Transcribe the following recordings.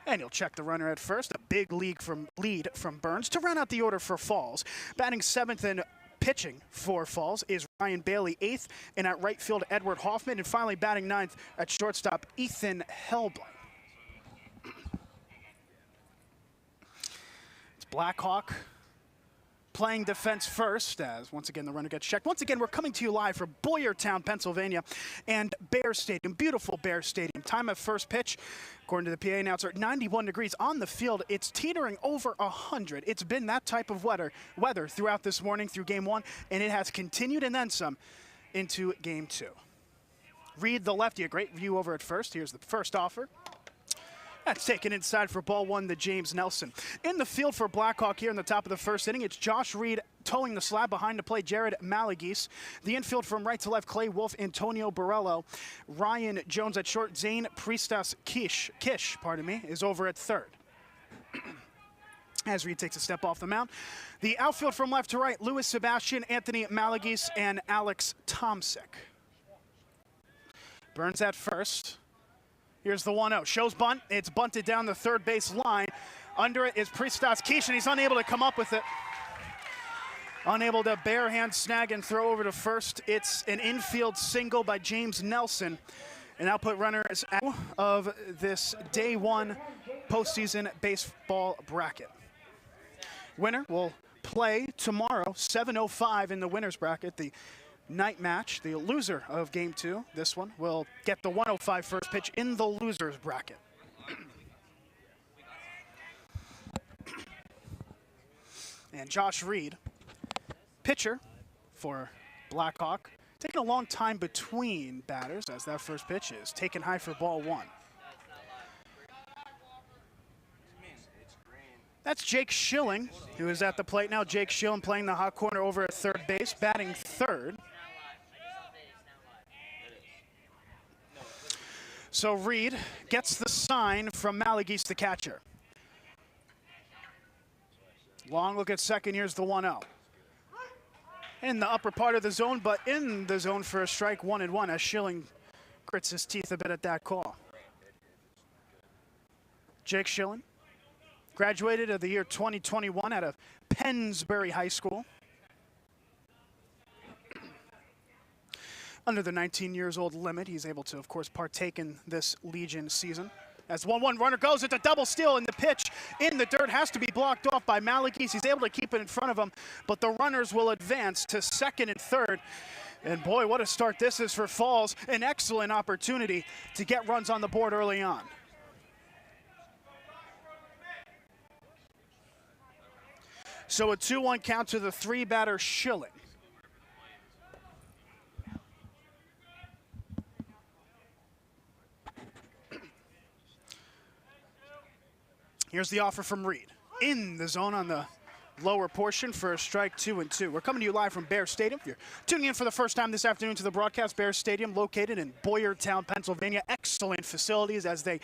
And he'll check the runner at first. A big lead from Burns to round out the order for Falls. Batting 7th and pitching for Falls is Ryan Bailey, 8th, and at right field, Edward Hoffman, and finally batting 9th at shortstop, Ethan Hellblin. It's Blackhawk playing defense first, as once again the runner gets checked. Once again, we're coming to you live from Boyertown, Pennsylvania, and Bear Stadium, beautiful Bear Stadium. Time of first pitch, according to the PA announcer, 91 degrees on the field. It's teetering over 100. It's been that type of weather throughout this morning through game 1, and it has continued and then some into game 2. Reed, the lefty, a great view over at first. Here's the first offer. That's taken inside for ball 1 to James Nelson. In the field for Blackhawk here in the top of the first inning, it's Josh Reed towing the slab behind to play Jared Malagese. The infield from right to left, Clay Wolf, Antonio Borello. Ryan Jones at short, Zane Priestas Kish, is over at third. As Reed takes a step off the mound. The outfield from left to right, Louis Sebastian, Anthony Malagese, and Alex Tomsick. Burns at first. Here's the 1-0. Shows bunt. It's bunted down the third base line. Under it is Priestas Kish, and he's unable to come up with it. Unable to bare hand snag and throw over to first. It's an infield single by James Nelson. An output runner is out of this day 1 postseason baseball bracket. Winner will play tomorrow, 7:05 in the winner's bracket. The night match, the loser of game 2, this one, will get the 1:05 first pitch in the loser's bracket. And Josh Reed, pitcher for Blackhawk, taking a long time between batters as that first pitch is taken high for ball 1. That's Jake Schilling, who is at the plate now. Jake Schilling playing the hot corner over at third base, batting third. So Reed gets the sign from Malagese, the catcher. Long look at second. Here's the 1-0. In the upper part of the zone, but in the zone for a strike, 1-1, as Schilling grits his teeth a bit at that call. Jake Schilling graduated of the year 2021 out of Pennsbury High School. Under the 19 years old limit, he's able to, of course, partake in this Legion season. As 1-1 runner goes, it's a double steal, and the pitch in the dirt has to be blocked off by Malagese. He's able to keep it in front of him, but the runners will advance to second and third. And boy, what a start this is for Falls. An excellent opportunity to get runs on the board early on. So a 2-1 count to the 3-batter Schilling. Here's the offer from Reed. In the zone on the lower portion for a strike, 2-2. We're coming to you live from Bear Stadium. If you're tuning in for the first time this afternoon to the broadcast, Bear Stadium, located in Boyertown, Pennsylvania. Excellent facilities as they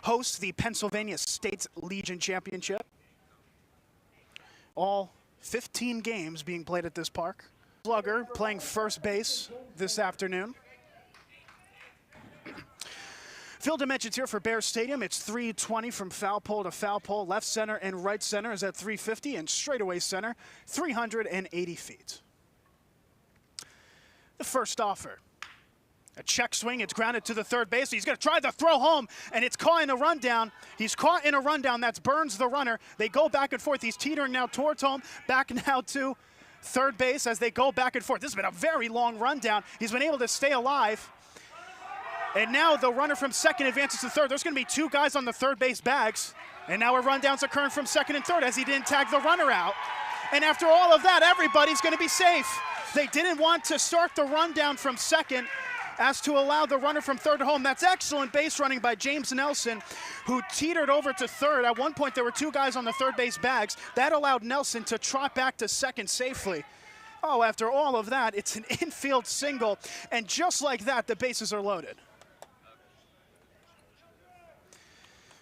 host the Pennsylvania State Legion Championship. All 15 games being played at this park. Slugger playing first base this afternoon. Field dimensions here for Bear Stadium. It's 320 from foul pole to foul pole. Left center and right center is at 350, and straightaway center, 380 feet. The first offer. A check swing, it's grounded to the third base. He's gonna try the throw home, and it's caught in a rundown. He's caught in a rundown, that's Burns the runner. They go back and forth. He's teetering now towards home, back now to third base as they go back and forth. This has been a very long rundown. He's been able to stay alive. And now the runner from second advances to third. There's gonna be 2 guys on the third base bags. And now a rundown's occurring from second and third as he didn't tag the runner out. And after all of that, everybody's gonna be safe. They didn't want to start the rundown from second as to allow the runner from third to home. That's excellent base running by James Nelson, who teetered over to third. At one point, there were 2 guys on the third base bags. That allowed Nelson to trot back to second safely. Oh, after all of that, it's an infield single. And just like that, the bases are loaded.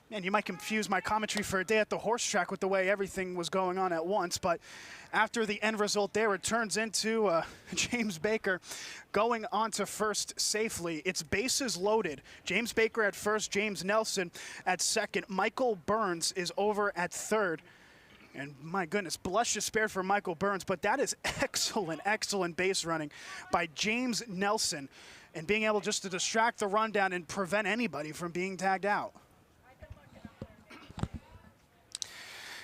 Man, you might confuse my commentary for a day at the horse track with the way everything was going on at once, but after the end result there, it turns into James Baker going on to first safely. It's bases loaded. James Baker at first, James Nelson at second. Michael Burns is over at third. And my goodness, blush is spared for Michael Burns, but that is excellent, excellent base running by James Nelson and being able just to distract the rundown and prevent anybody from being tagged out.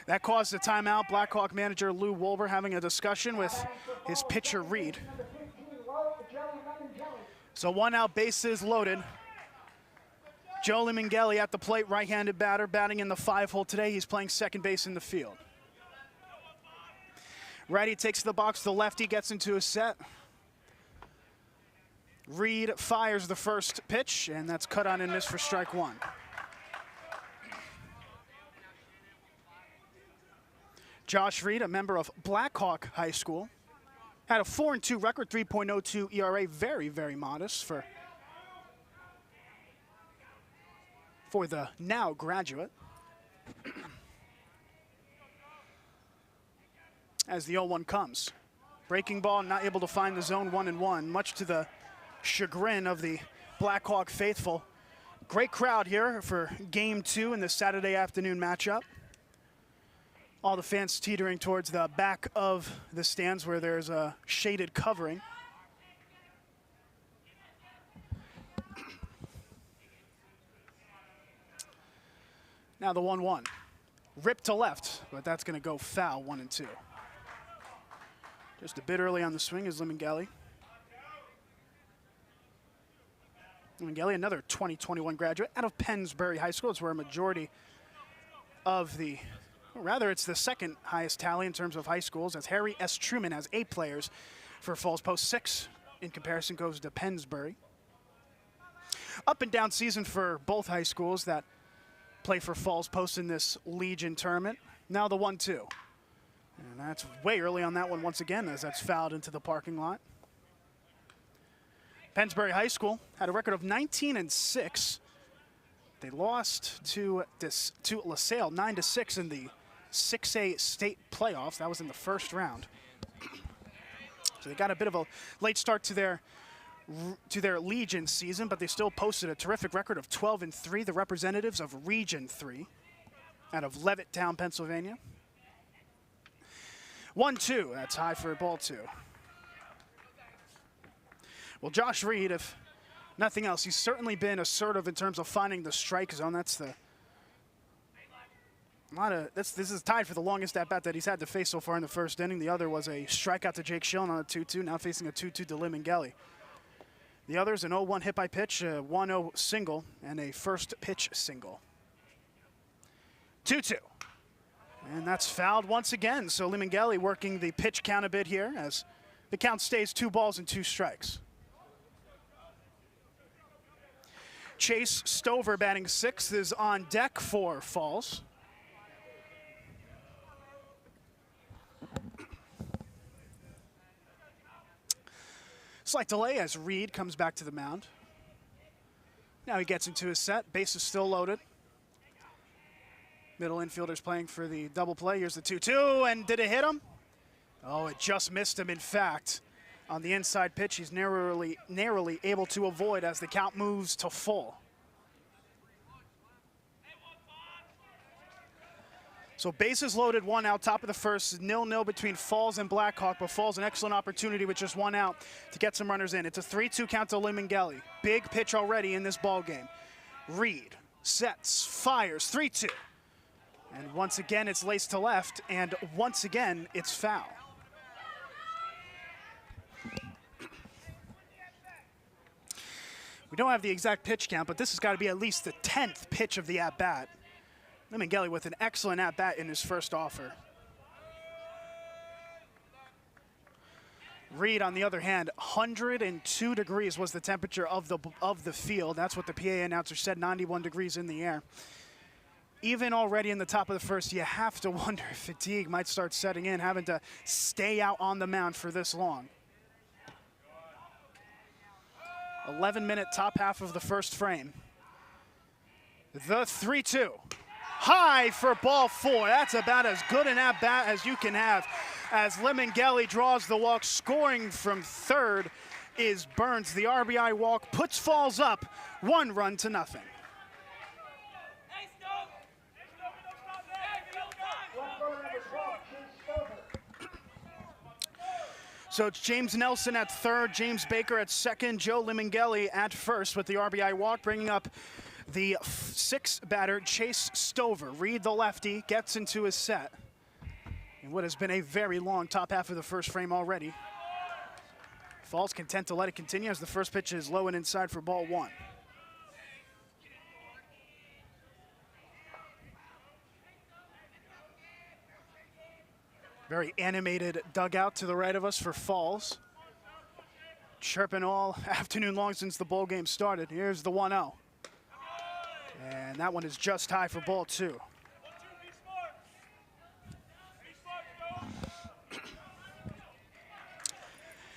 That caused a timeout. Blackhawk manager Lou Wolver having a discussion with his pitcher Reed. So 1 out, bases loaded. Joe Liminghelli at the plate, right-handed batter, batting in the 5-hole today. He's playing second base in the field. Righty takes the box, the lefty gets into a set. Reed fires the first pitch, and that's cut on and missed for strike one. Josh Reed, a member of Blackhawk High School, had a 4-2 record, 3.02 ERA, very, very modest for the now graduate. As the 0-1 comes. Breaking ball, not able to find the zone 1-1, much to the chagrin of the Blackhawk faithful. Great crowd here for Game 2 in the Saturday afternoon matchup. All the fans teetering towards the back of the stands where there's a shaded covering. Now the 1-1. Ripped to left, but that's going to go foul, 1-2. Just a bit early on the swing is Liminghelli. Liminghelli, another 2021 graduate out of Pennsbury High School. It's where a majority of the, or rather it's the second highest tally in terms of high schools, as Harry S. Truman has 8 players for Falls Post. 6 in comparison goes to Pennsbury. Up and down season for both high schools that play for Falls Post in this Legion tournament. Now the 1-2. And that's way early on that one once again, as that's fouled into the parking lot. Pennsbury High School had a record of 19-6. They lost to LaSalle 9-6 in the 6A state playoffs. That was in the first round. So they got a bit of a late start to their Legion season, but they still posted a terrific record of 12-3, the representatives of Region 3 out of Levittown, Pennsylvania. 1-2, that's high for ball 2. Well, Josh Reed, if nothing else, he's certainly been assertive in terms of finding the strike zone. That's the this is tied for the longest at bat that he's had to face so far in the first inning. The other was a strikeout to Jake Schillen on a 2-2, now facing a 2-2 to Liminghelli. The other's an 0-1 hit by pitch, a 1-0 single, and a first pitch single. 2-2. And that's fouled once again. So Liminghelli working the pitch count a bit here as the count stays 2 balls and 2 strikes. Chase Stover batting 6th is on deck for Falls. Slight delay as Reed comes back to the mound. Now he gets into his set. Base is still loaded. Middle infielder's playing for the double play. Here's the 2-2, and did it hit him? Oh, it just missed him. In fact, on the inside pitch, he's narrowly able to avoid as the count moves to full. So bases loaded, 1 out, top of the first, 0-0 between Falls and Blackhawk, but Falls an excellent opportunity with just 1 out to get some runners in. It's a 3-2 count to Liminghelli. Big pitch already in this ball game. Reed sets, fires, 3-2. And once again, it's laced to left, and once again, it's foul. We don't have the exact pitch count, but this has got to be at least the 10th pitch of the at-bat. Liminghelli with an excellent at-bat in his first offer. Reed, on the other hand, 102 degrees was the temperature of the field. That's what the PA announcer said, 91 degrees in the air. Even already in the top of the first, you have to wonder if fatigue might start setting in, having to stay out on the mound for this long. 11-minute top half of the first frame. The 3-2. high for ball 4. That's about as good an at-bat as you can have as Limangeli draws the walk. Scoring from third is Burns. The RBI walk puts Falls up 1-0. So it's James Nelson at third, James Baker at second, Joe Limangeli at first with the RBI walk, bringing up the sixth batter, Chase Stover. Reed, the lefty, gets into his set in what has been a very long top half of the first frame already. Falls content to let it continue as the first pitch is low and inside for ball 1. Very animated dugout to the right of us for Falls. Chirping all afternoon long since the bowl game started. Here's the 1-0. And that one is just high for ball 2.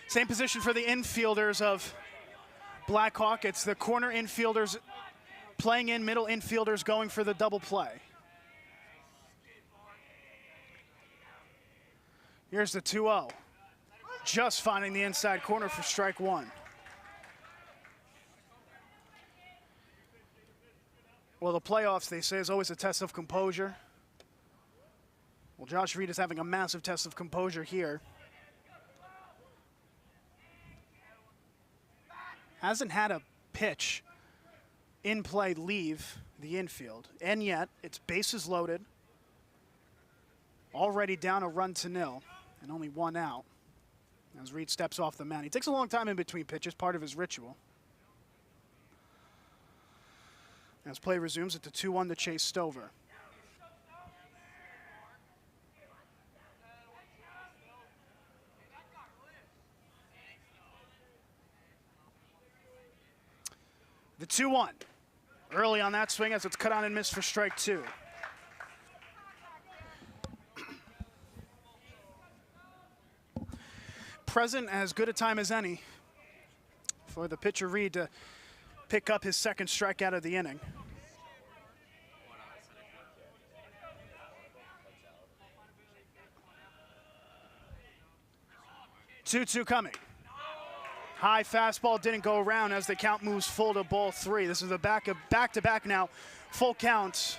Same position for the infielders of Blackhawk. It's the corner infielders playing in, middle infielders going for the double play. Here's the 2-0. Just finding the inside corner for strike 1. Well, the playoffs, they say, is always a test of composure. Well, Josh Reed is having a massive test of composure here. Hasn't had a pitch in play leave the infield, and yet it's bases loaded. Already down a 1-0 and only 1 out as Reed steps off the mound. He takes a long time in between pitches, part of his ritual. As play resumes at the 2-1 to Chase Stover. The 2-1. Early on that swing as it's cut on and missed for strike 2. Present as good a time as any for the pitcher Reed to pick up his second strikeout of the inning. Two coming. High fastball didn't go around as the count moves full to ball 3. This is a back-to-back now, full counts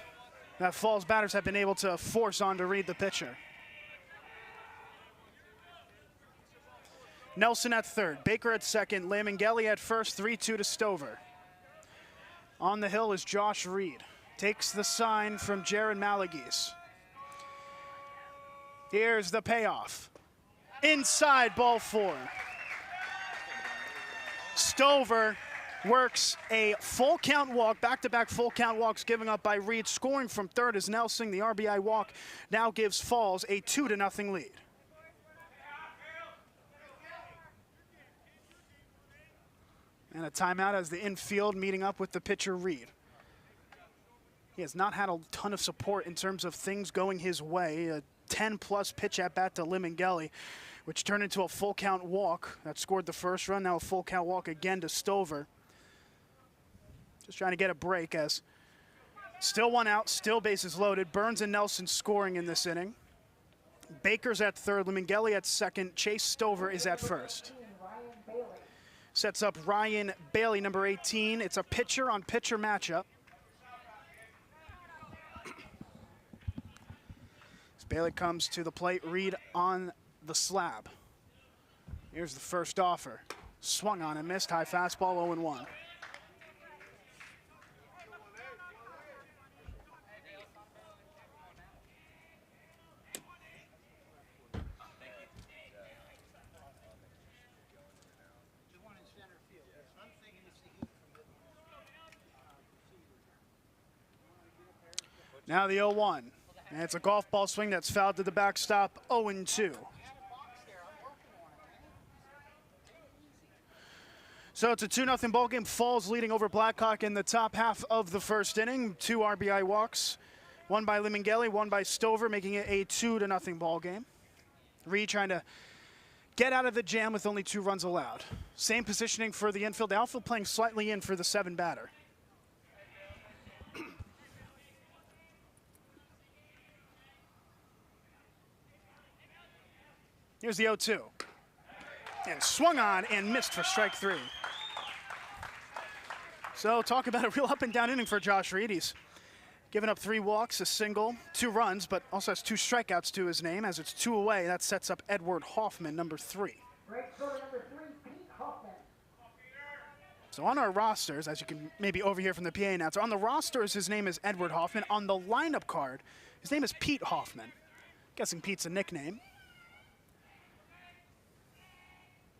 that Falls batters have been able to force on to Reed, the pitcher. Nelson at third, Baker at second, Limangeli at first, 3-2 to Stover. On the hill is Josh Reed. Takes the sign from Jared Malagese. Here's the payoff. Inside ball 4. Stover works a full count walk, back-to-back full count walks giving up by Reed. Scoring from third is Nelson. The RBI walk now gives Falls a 2-0 lead. And a timeout as the infield meeting up with the pitcher Reed. He has not had a ton of support in terms of things going his way. A 10-plus pitch at bat to Limangeli, which turned into a full count walk that scored the first run. Now a full count walk again to Stover. Just trying to get a break as still 1 out, still bases loaded. Burns and Nelson scoring in this inning. Baker's at third, Limangeli at second, Chase Stover is at first. Sets up Ryan Bailey, number 18. It's a pitcher-on-pitcher matchup. As Bailey comes to the plate, Reed on the slab. Here's the first offer. Swung on and missed. High fastball, 0-1. Now the 0-1. And it's a golf ball swing that's fouled to the backstop, 0-2. So it's a 2-0 ball game. Falls leading over Blackhawk in the top half of the first inning. 2 RBI walks, one by Limangeli, one by Stover, making it a 2-0 ball game. Reed trying to get out of the jam with only 2 runs allowed. Same positioning for the infield. The outfield playing slightly in for the 7 batter. Here's the 0-2. And swung on and missed for strike 3. So talk about a real up and down inning for Josh Reed. He's given up 3 walks, a single, 2 runs, but also has 2 strikeouts to his name. As it's 2 away, that sets up Edward Hoffman, number 3. So on our rosters, as you can maybe overhear from the PA announcer, on the rosters his name is Edward Hoffman. On the lineup card, his name is Pete Hoffman. Guessing Pete's a nickname.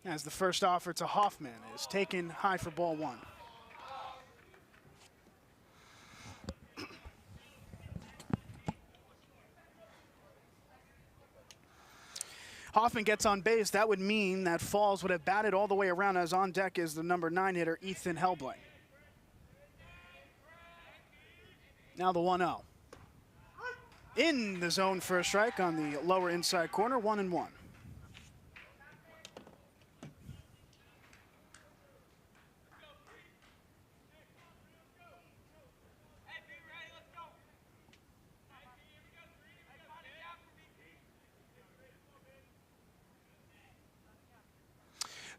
As the first offer to Hoffman is taken high for ball 1. Hoffman gets on base. That would mean that Falls would have batted all the way around, as on deck is the number 9 hitter, Ethan Helbling. Now the 1-0. In the zone for a strike on the lower inside corner, 1-1.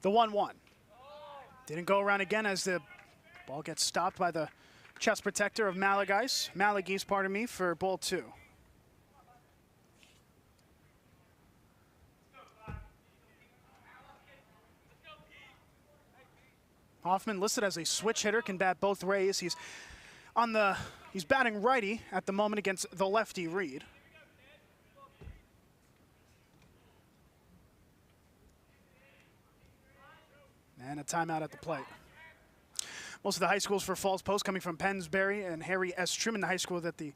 The 1-1. Didn't go around again as the ball gets stopped by the chest protector of Malagese, pardon me, for ball 2. Hoffman listed as a switch hitter, can bat both ways. He's batting righty at the moment against the lefty Reed. And a timeout at the plate. Most of the high schools for Falls Post coming from Pennsbury and Harry S. Truman, the high school that the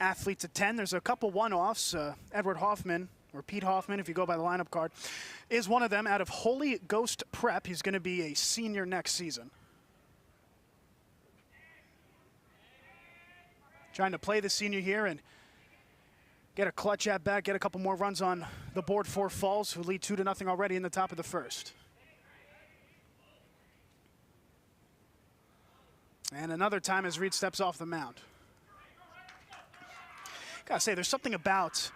athletes attend. There's a couple one-offs. Edward Hoffman, or Pete Hoffman, if you go by the lineup card, is one of them out of Holy Ghost Prep. He's going to be a senior next season. Trying to play the senior here and get a clutch at bat, get a couple more runs on the board for Falls, who lead 2-0 already in the top of the first. And another time as Reed steps off the mound. Gotta say, there's something about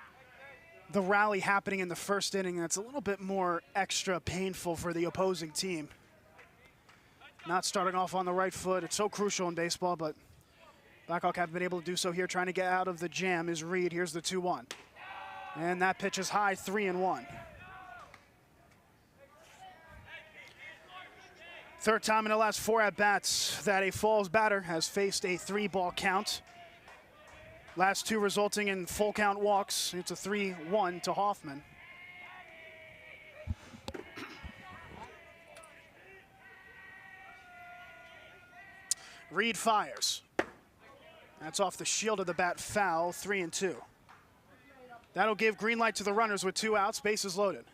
the rally happening in the first inning that's a little bit more extra painful for the opposing team. Not starting off on the right foot. It's so crucial in baseball, but Blackhawk haven't been able to do so here. Trying to get out of the jam is Reed. Here's the 2-1. And that pitch is high, 3-1. Third time in the last 4 at-bats that a Falls batter has faced a 3-ball count. Last 2 resulting in full count walks. It's a 3-1 to Hoffman. Reed fires. That's off the shield of the bat, foul, 3-2. That'll give green light to the runners with 2 outs, bases loaded.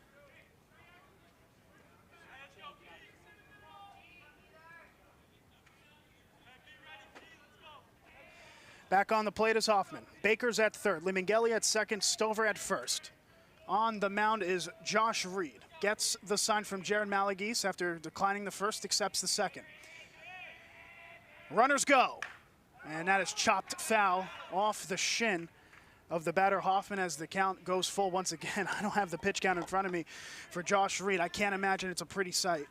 Back on the plate is Hoffman. Baker's at third, Liminghelli at second, Stover at first. On the mound is Josh Reed. Gets the sign from Jared Malagese after declining the first, accepts the second. Runners go. And that is chopped foul off the shin of the batter Hoffman as the count goes full once again. I don't have the pitch count in front of me for Josh Reed. I can't imagine it's a pretty sight.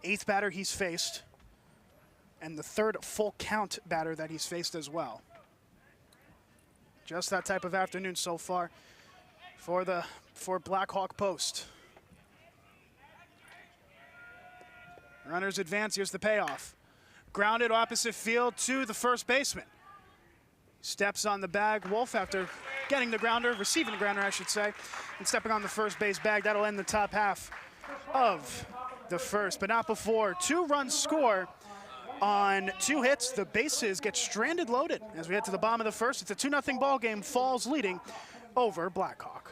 8th batter he's faced, and the 3rd full count batter that he's faced as well. Just that type of afternoon so far for Blackhawk Post. Runners advance, here's the payoff. Grounded opposite field to the first baseman. Steps on the bag, Wolf, after getting the grounder, receiving the grounder I should say, and stepping on the first base bag. That'll end the top half of the first, but not before 2 runs score on 2 hits. The bases get stranded loaded as we head to the bottom of the first. It's a 2-0 ball game. Falls leading over Blackhawk.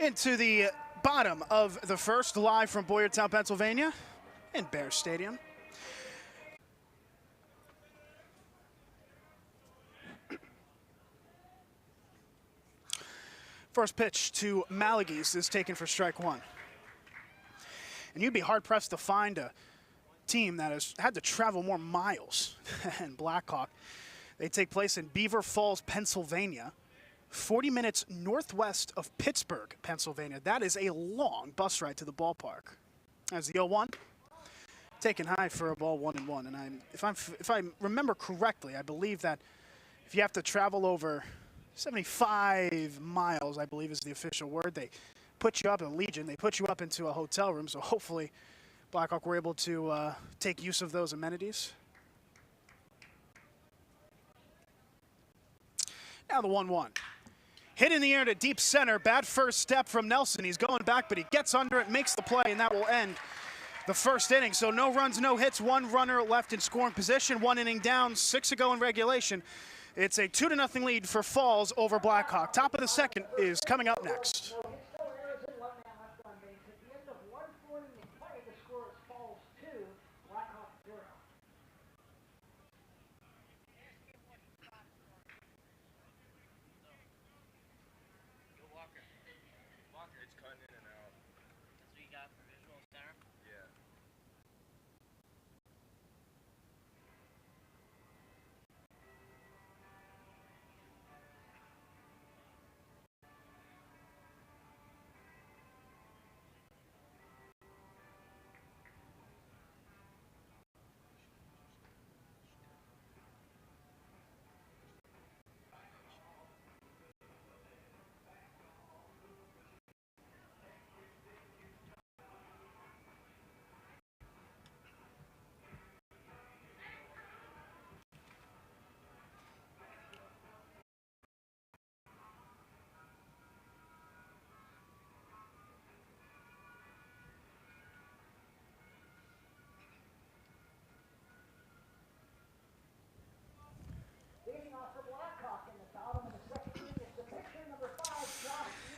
Into the bottom of the first, live from Boyertown, Pennsylvania, in Bears Stadium. First pitch to Malagys is taken for strike one. And you'd be hard-pressed to find a team that has had to travel more miles than Blackhawk. They take place in Beaver Falls, Pennsylvania, 40 minutes northwest of Pittsburgh, Pennsylvania. That is a long bus ride to the ballpark. As the 0-1, taken high for a ball 1-1. And if I remember correctly, I believe that if you have to travel over 75 miles, I believe is the official word, they put you up in Legion. They put you up into a hotel room. So hopefully Blackhawk were able to take use of those amenities. Now the 1-1. Hit in the air to deep center. Bad first step from Nelson. He's going back, but he gets under it, makes the play, and that will end the first inning. So no runs, no hits, one runner left in scoring position, one inning down, 6 to go in regulation. It's a 2-0 lead for Falls over Blackhawk. Top of the second is coming up next.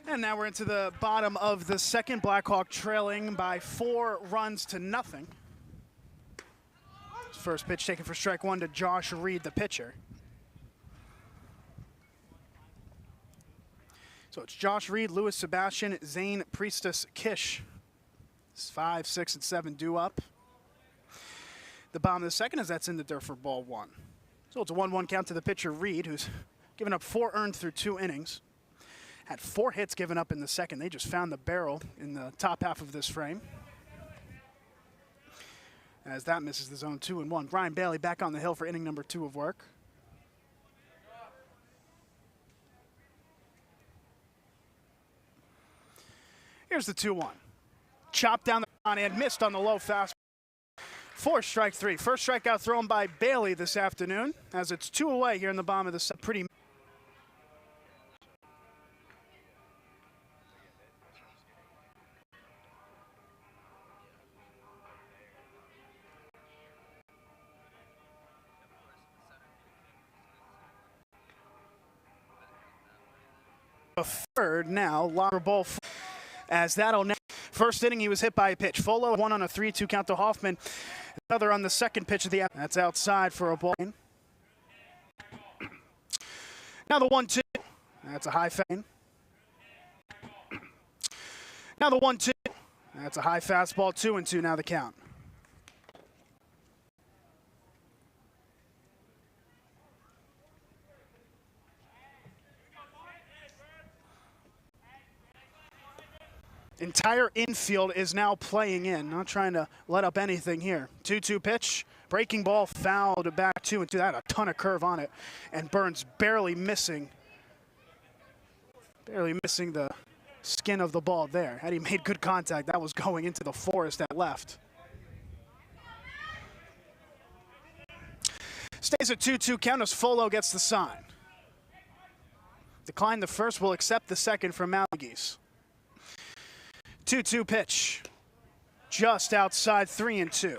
And now we're into the bottom of the second. Blackhawk trailing by 4 runs to nothing. First pitch taken for strike one to Josh Reed, the pitcher. So it's Josh Reed, Louis Sebastian, Zane Priestess Kish. It's 5, 6, and 7 due up. The bottom of the second as that's in the dirt for ball 1. So it's a 1-1 count to the pitcher Reed, who's given up 4 earned through 2 innings. Had 4 hits given up in the second. They just found the barrel in the top half of this frame. As that misses the zone 2-1. Brian Bailey back on the hill for inning number 2 of work. Here's the 2-1. Chopped down the line and missed on the low fastball. 4 strike 3. First strikeout thrown by Bailey this afternoon as it's 2 away here in the bottom of the set. Pretty a third now, longer ball as that'll now. First inning, he was hit by a pitch. Folo, 1 on a 3-2 count to Hoffman. Another on the second pitch of the. That's outside for a ball. Now the 1-2. That's a high fastball. Now the 1-2. That's a high fastball. 2-2 now the count. Entire infield is now playing in, not trying to let up anything here. 2-2 pitch, breaking ball, fouled back 2-2. That had a ton of curve on it, and Burns barely missing the skin of the ball there. Had he made good contact, that was going into the forest at left. Stays at 2-2 count as Folo gets the sign. Decline the first, will accept the second from Malagys. 2-2 pitch, just outside 3-2.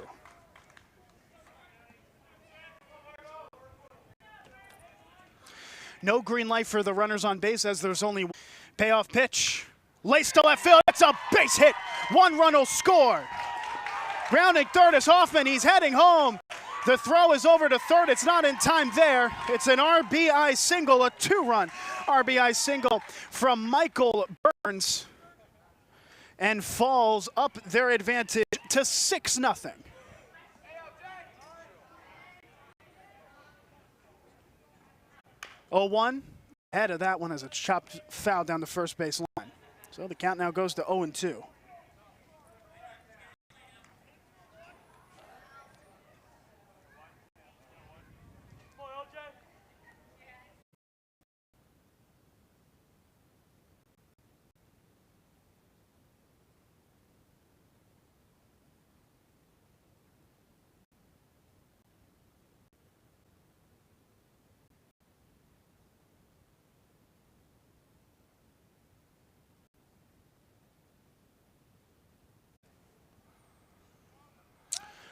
No green light for the runners on base as there's only payoff pitch. Lace to left field. It's a base hit. 1 run will score. Grounding third is Hoffman. He's heading home. The throw is over to third. It's not in time there. It's an RBI single, a 2-run RBI single from Michael Burns, and falls up their advantage to 6-0. Oh, 1 ahead of that one as a chopped foul down the first base line. So the count now goes to 0-2.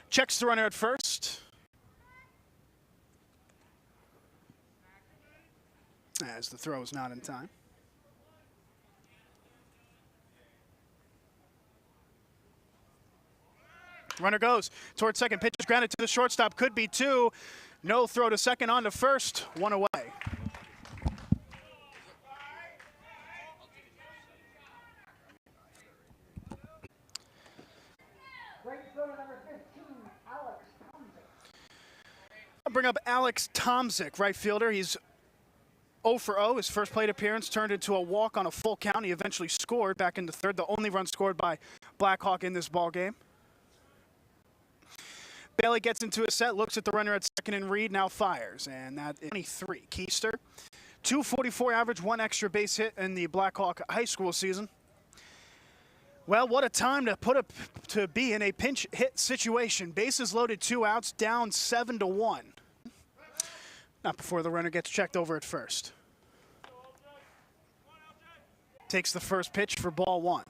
Checks the runner at first. As the throw is not in time. Runner goes towards second. Pitch is grounded to the shortstop. Could be 2. No throw to second, on to first. 1 away. I'll bring up Alex Tomczyk, right fielder. He's 0 for 0. His first plate appearance turned into a walk on a full count. He eventually scored back in the third, the only run scored by Blackhawk in this ball game. Bailey gets into a set, looks at the runner at second, and Reed now fires. And that is 23. Keister, 244 average, 1 extra base hit in the Blackhawk high school season. Well, what a time to be in a pinch hit situation. Bases loaded, 2 outs, down 7-1. Not before the runner gets checked over at first. Takes the first pitch for ball 1.